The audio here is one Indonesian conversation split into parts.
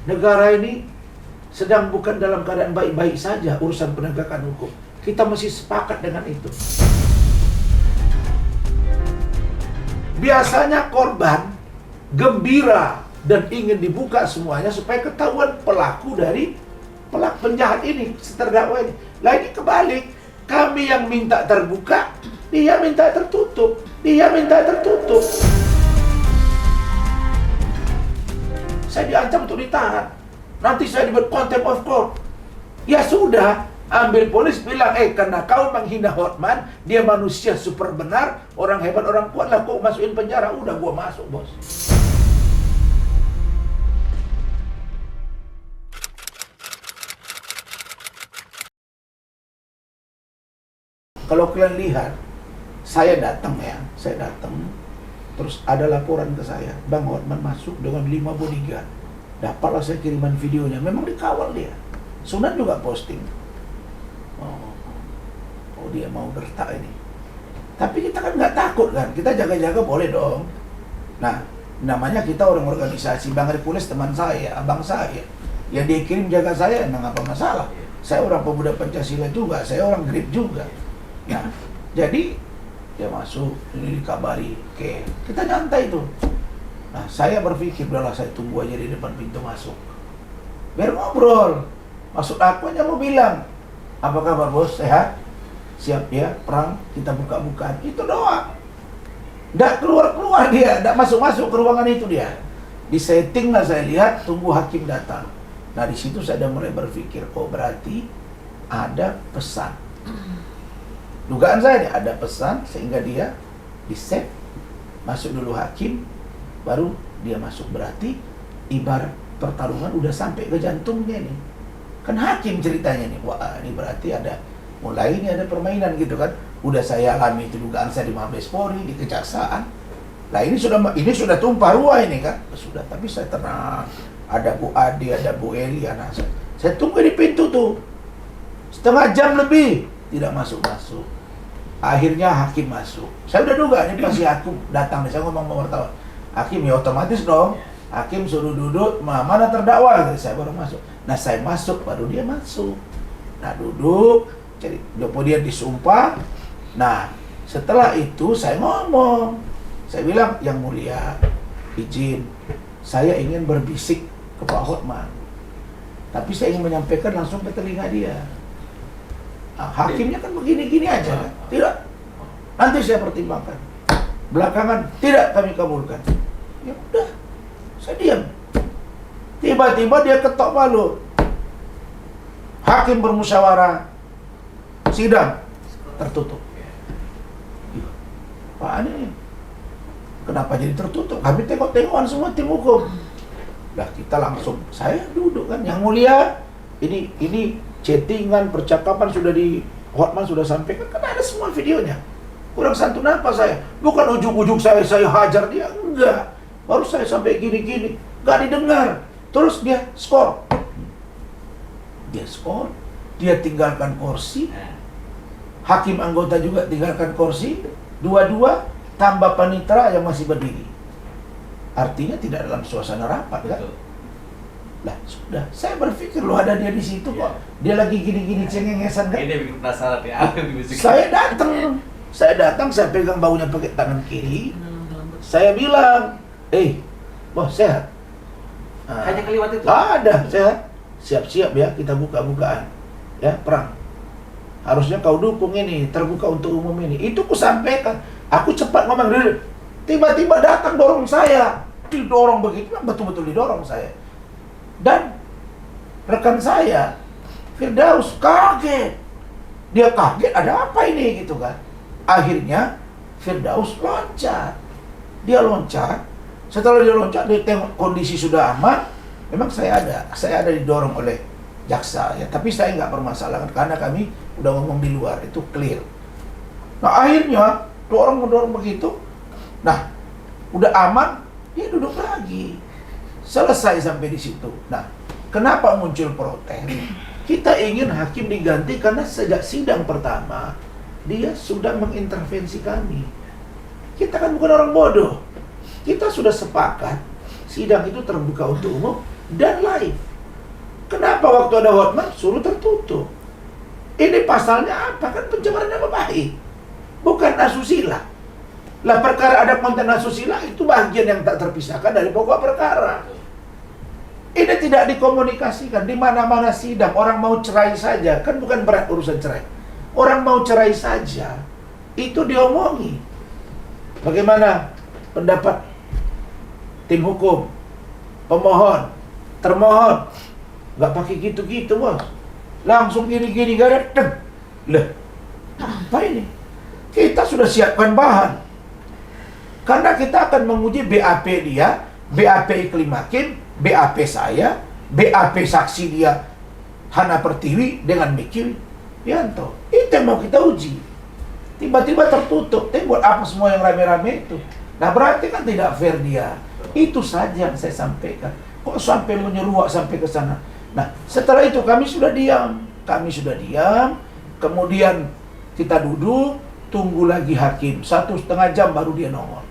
negara ini sedang bukan dalam keadaan baik-baik saja urusan penegakan hukum. Kita mesti sepakat dengan itu. Biasanya korban gembira dan ingin dibuka semuanya supaya ketahuan pelaku dari penjahat ini, si terdakwa ini. Lah ini kebalik. Kami yang minta terbuka, dia minta tertutup. Dia minta tertutup. Saya diancam untuk ditahan. Nanti saya dibuat contempt of court. Ya sudah, ambil polis bilang, karena kau menghina Hotman, dia manusia super benar, orang hebat, orang kuat lah, kau masukin penjara. Udah, gua masuk, bos. Kalau kalian lihat, saya datang, terus ada laporan ke saya, Bang Hotman masuk dengan 5 bodyguard. Dapatlah saya kiriman videonya, memang dikawal dia. Sunan juga posting. Oh dia mau gertak ini. Tapi kita kan nggak takut kan, kita jaga-jaga boleh dong. Nah, namanya kita orang organisasi, Bang Hercules teman saya, abang saya. Ya dia kirim jaga saya, emang apa masalah. Saya orang pemuda Pancasila juga, saya orang grip juga. Nah, jadi dia masuk, ini dikabari, oke, kita nyantai tuh. Nah, saya berpikir, udahlah saya tunggu aja di depan pintu masuk. Biar ngobrol. Maksud aku hanya mau bilang, apa kabar bos, sehat? Siap ya, perang, kita buka-bukaan. Itu doang. Nggak keluar-keluar dia, nggak masuk-masuk ke ruangan itu dia. Di setting lah saya lihat, tunggu hakim datang. Nah, di situ saya udah mulai berpikir, oh berarti ada pesan. Dugaan saya nih, ada pesan sehingga dia di-set, masuk dulu hakim, baru dia masuk. Berarti ibarat pertarungan udah sampai ke jantungnya nih. Kan hakim ceritanya nih, wah ini berarti mulai ini ada permainan gitu kan. Udah saya alami itu dugaan saya di Mabes Polri, di Kejaksaan. Nah ini sudah tumpah ruah ini kan. Sudah, tapi saya tenang. Ada Bu Adi, ada Bu Eli, anak saya tunggu di pintu tuh. Setengah jam lebih, tidak masuk-masuk. Akhirnya hakim masuk. Saya udah duga ini pasti aku datang nih, saya ngomong sama wartawan. Hakim ya otomatis dong. Hakim suruh duduk, mana terdakwa? Saya baru masuk. Nah saya masuk, baru dia masuk. Nah duduk, jadi kemudian disumpah. Nah setelah itu saya ngomong. Saya bilang, yang mulia, izin, saya ingin berbisik ke Pak Hotman. Tapi saya ingin menyampaikan langsung ke telinga dia. Nah, hakimnya kan begini-gini aja kan? Tidak, nanti saya pertimbangkan. Belakangan tidak kami kabulkan. Ya udah, saya diam. Tiba-tiba dia ketok palu. Hakim bermusyawarah, sidang tertutup. Pak ini kenapa jadi tertutup? Kami tengok-tengokan semua tim hukum. Lah kita langsung, saya duduk kan, yang mulia, ini chattingan, percakapan sudah di Hotman sudah sampaikan, kan ada semua videonya. Kurang santun apa saya? Bukan ujung-ujung saya hajar dia, enggak. Baru saya sampai gini-gini, enggak didengar. Terus dia skor. Dia tinggalkan kursi. Hakim anggota juga tinggalkan kursi. Dua-dua tambah panitera yang masih berdiri. Artinya tidak dalam suasana rapat kan? Lah sudah, saya berpikir loh ada dia di situ kok. Dia lagi gini-gini cengengesan kan. Ini bikin penasaran ya. Saya datang, saya pegang baunya pakai tangan kiri. Saya bilang, bos sehat? Hanya keliwat itu? Ada, sehat. Siap-siap ya, kita buka-bukaan. Ya, perang. Harusnya kau dukung ini, terbuka untuk umum ini. Itu kusampaikan. Aku cepat ngomong dulu. Tiba-tiba datang dorong saya. Didorong begitu, betul-betul didorong saya. Dan rekan saya, Firdaus, kaget. Dia kaget, ada apa ini gitu kan. Akhirnya Firdaus loncat. Dia loncat. Setelah dia loncat, dia tengok kondisi sudah aman. Memang saya ada didorong oleh jaksa ya. Tapi saya nggak permasalahkan karena kami udah ngomong di luar, itu clear. Nah akhirnya mendorong begitu. Nah udah aman, dia duduk lagi. Selesai sampai di situ. Nah, kenapa muncul protes? Kita ingin hakim diganti karena sejak sidang pertama dia sudah mengintervensi kami. Kita kan bukan orang bodoh. Kita sudah sepakat sidang itu terbuka untuk umum. dan live. Kenapa waktu ada Hotmart suruh tertutup? Ini pasalnya apa? Kan pencemaran nama baik, bukan asusila. Lah perkara ada konten asusila itu bagian yang tak terpisahkan dari pokok perkara. Ini tidak dikomunikasikan. Di mana-mana sidang orang mau cerai saja, kan bukan berat urusan cerai. Orang mau cerai saja itu diomongi. Bagaimana pendapat tim hukum, pemohon, termohon? Nggak pakai gitu-gitu, bos. Langsung gini-gini, gak ada. Lah, apa ini? Kita sudah siapkan bahan. Karena kita akan menguji BAP dia, BAP Iklim Hakim, BAP saya, BAP saksi dia Hana Pertiwi dengan Miki Yanto. Itu yang mau kita uji. Tiba-tiba tertutup. Tapi buat apa semua yang rame-rame itu? Nah berarti kan tidak fair dia. Itu saja yang saya sampaikan. Kok sampai menyeruak sampai ke sana? Nah setelah itu kami sudah diam. Kemudian kita duduk, tunggu lagi hakim. 1,5 jam baru dia nongol.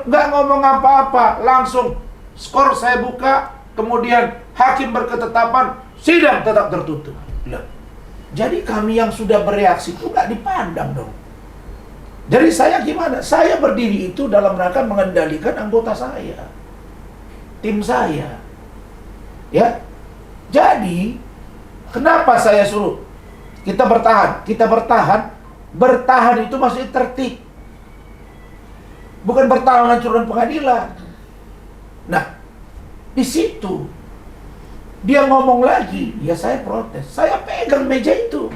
Nggak ngomong apa-apa. Langsung skor saya buka. Kemudian hakim berketetapan, sidang tetap tertutup. Loh. Jadi kami yang sudah bereaksi itu nggak dipandang dong. Jadi saya gimana? Saya berdiri itu dalam rangka mengendalikan anggota saya, tim saya. Ya. Jadi kenapa saya suruh kita bertahan? Bertahan itu masih tertib. Bukan bertahan hancurkan pengadilan. Nah, di situ dia ngomong lagi, ya saya protes. Saya pegang meja itu.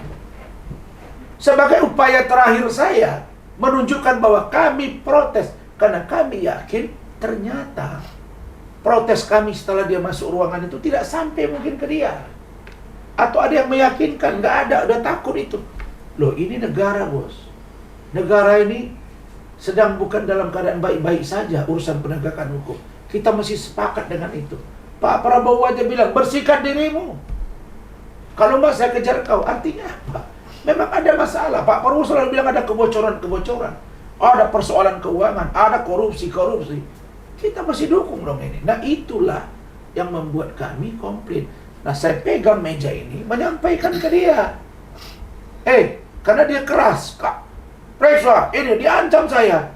Sebagai upaya terakhir saya menunjukkan bahwa kami protes. Karena kami yakin ternyata protes kami setelah dia masuk ruangan itu tidak sampai mungkin ke dia. Atau ada yang meyakinkan, nggak ada, udah takut itu. Loh ini negara, bos. Negara ini sedang bukan dalam keadaan baik-baik saja urusan penegakan hukum. Kita mesti sepakat dengan itu. Pak Prabowo aja bilang, bersihkan dirimu. Kalau nggak saya kejar kau. Artinya apa? Memang ada masalah. Pak Prabowo selalu bilang ada kebocoran-kebocoran. Ada persoalan keuangan, ada korupsi-korupsi. Kita masih dukung dong ini. Nah itulah yang membuat kami komplain. Nah saya pegang meja ini menyampaikan ke dia. Karena dia keras, Kak. Periksa, ini diancam saya.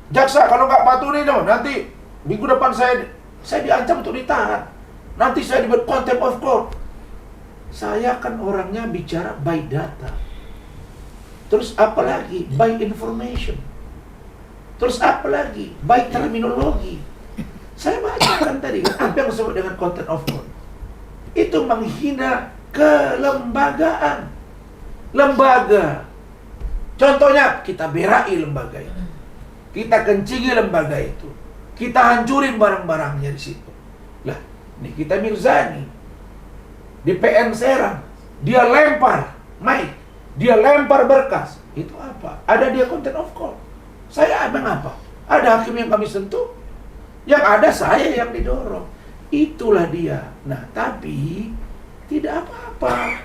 Jaksa kalau nggak patuh nih dong, nanti minggu depan saya diancam untuk ditahan. Nanti saya dibuat contempt of court. Saya kan orangnya bicara by data. Terus apa lagi? By information. Terus apa lagi? By terminologi. Saya bacakan tadi apa yang disebut dengan contempt of court. Itu menghina kelembagaan. Lembaga. Contohnya kita berai lembaga itu. Kita kencingi lembaga itu. Kita hancurin barang-barangnya di situ. Lah, Nikita Mirzani di PN Serang, dia lempar mic, dia lempar berkas. Itu apa? Ada dia contempt of court. Saya emang apa? Ada hakim yang kami sentuh, yang ada saya yang didorong. Itulah dia. Nah, tapi tidak apa-apa.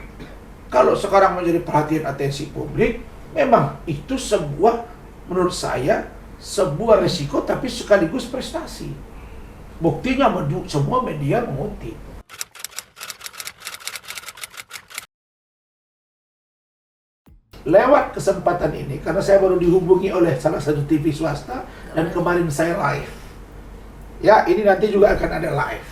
Kalau sekarang menjadi perhatian atensi publik, memang itu sebuah, menurut saya, sebuah resiko tapi sekaligus prestasi. Buktinya semua media mengutip. Lewat kesempatan ini, karena saya baru dihubungi oleh salah satu TV swasta, dan kemarin saya live. Ya, ini nanti juga akan ada live.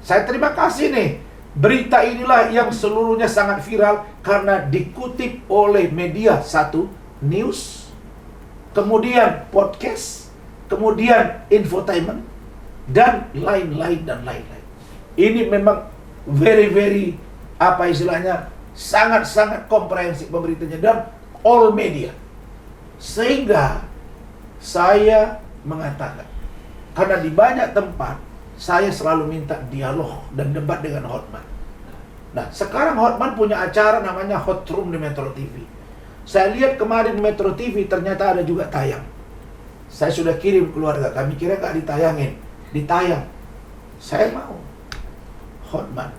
Saya terima kasih nih. Berita inilah yang seluruhnya sangat viral karena dikutip oleh media satu, news, kemudian podcast, kemudian infotainment, dan lain-lain. Ini memang very, apa istilahnya, sangat-sangat komprehensif pemberitanya dan all media. Sehingga saya mengatakan, karena di banyak tempat saya selalu minta dialog dan debat dengan Hotman. Nah, sekarang Hotman punya acara namanya Hot Room di Metro TV. Saya lihat kemarin Metro TV ternyata ada juga tayang. Saya sudah kirim keluarga, kami kira nggak ditayangin. Ditayang. Saya mau. Hotman,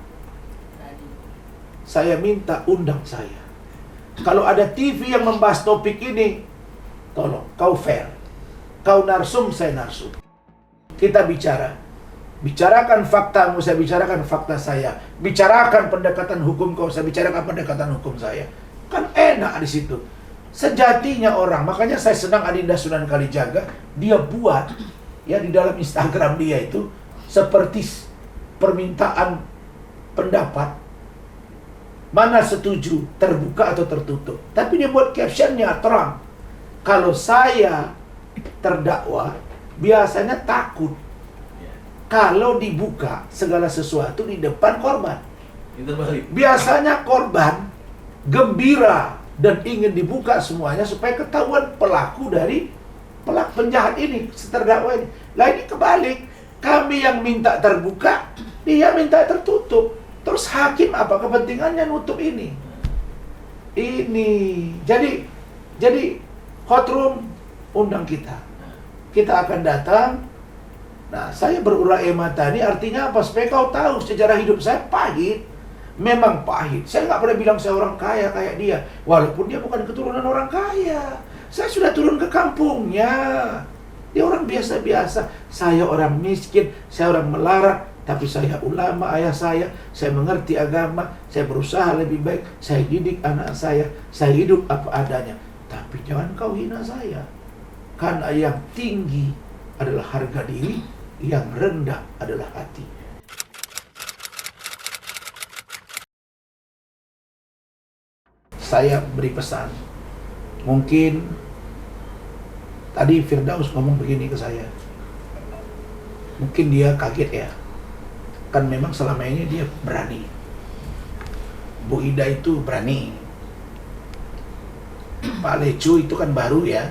saya minta undang saya. Kalau ada TV yang membahas topik ini, tolong, kau fair. Kau narsum, saya narsum. Kita bicara. Bicarakan faktamu, saya bicarakan fakta saya. Bicarakan pendekatan hukum kau, saya bicarakan pendekatan hukum saya. Kan enak di situ. Sejatinya orang, makanya saya senang Adinda Sunan Kalijaga, dia buat ya di dalam Instagram dia itu seperti permintaan pendapat, mana setuju, terbuka atau tertutup. Tapi dia buat captionnya terang. Kalau saya terdakwa, biasanya takut kalau dibuka segala sesuatu di depan korban. Itu balik. Biasanya korban gembira dan ingin dibuka semuanya supaya ketahuan pelaku dari penjahat ini, si terdakwa ini. Lah ini kebalik. Kami yang minta terbuka, dia minta tertutup. Terus hakim apa kepentingannya nutup ini? Ini. Jadi hot room undang kita. Kita akan datang. Nah, saya berurai mata ini artinya apa? Supaya kau tahu sejarah hidup saya pahit. Memang pahit. Saya nggak pernah bilang saya orang kaya kayak dia. Walaupun dia bukan keturunan orang kaya. Saya sudah turun ke kampungnya. Dia orang biasa-biasa. Saya orang miskin. Saya orang melarat. Tapi saya ulama, ayah saya mengerti agama. Saya berusaha lebih baik. Saya didik anak saya. Saya hidup apa adanya. Tapi jangan kau hina saya. Karena yang tinggi adalah harga diri. Yang rendah adalah hati. Saya beri pesan. Mungkin tadi Firdaus ngomong begini ke saya. Mungkin dia kaget ya. Kan memang selama ini dia berani. Bu Ida itu berani. Pak Lecu itu kan baru ya.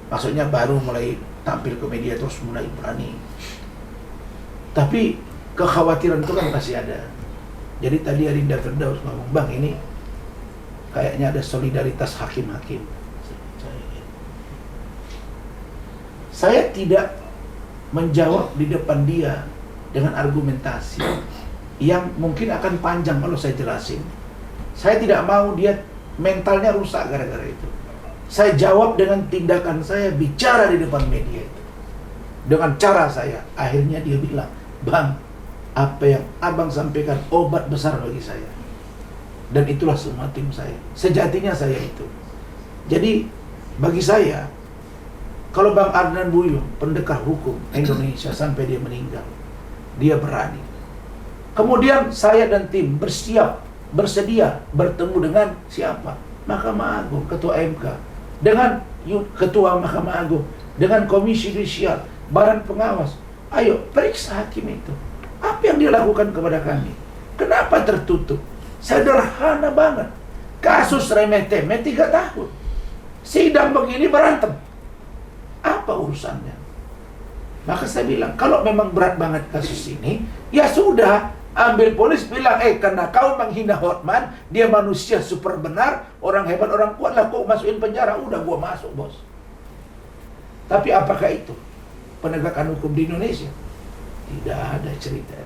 Maksudnya baru mulai tampil ke media terus mulai berani. Tapi kekhawatiran itu kan masih ada. Jadi tadi Adinda Firdaus ngomong, Bang ini kayaknya ada solidaritas hakim-hakim. Saya tidak menjawab di depan dia dengan argumentasi yang mungkin akan panjang kalau saya jelasin. Saya tidak mau dia mentalnya rusak gara-gara itu. Saya jawab dengan tindakan saya, bicara di depan media itu. Dengan cara saya, akhirnya dia bilang, Bang, apa yang abang sampaikan obat besar bagi saya. Dan itulah semua tim saya. Sejatinya saya itu. Jadi, bagi saya, kalau Bang Adnan Buyung, pendekar hukum Indonesia sampai dia meninggal, dia berani. Kemudian saya dan tim bersedia bertemu dengan siapa? Mahkamah Agung, Ketua MK, dengan Ketua Mahkamah Agung, dengan Komisi Yudisial, Badan Pengawas. Ayo, periksa hakim itu. Apa yang dia lakukan kepada kami? Kenapa tertutup? Sederhana banget. Kasus remeh-temeh 3 tahun. Sidang begini berantem. Apa urusannya? Maka saya bilang, kalau memang berat banget kasus ini, ya sudah, ambil polis bilang, karena kau menghina Hotman, dia manusia super benar, orang hebat, orang kuat lah, kau masukin penjara. Udah, gua masuk, bos. Tapi apakah itu penegakan hukum di Indonesia? Tidak ada cerita.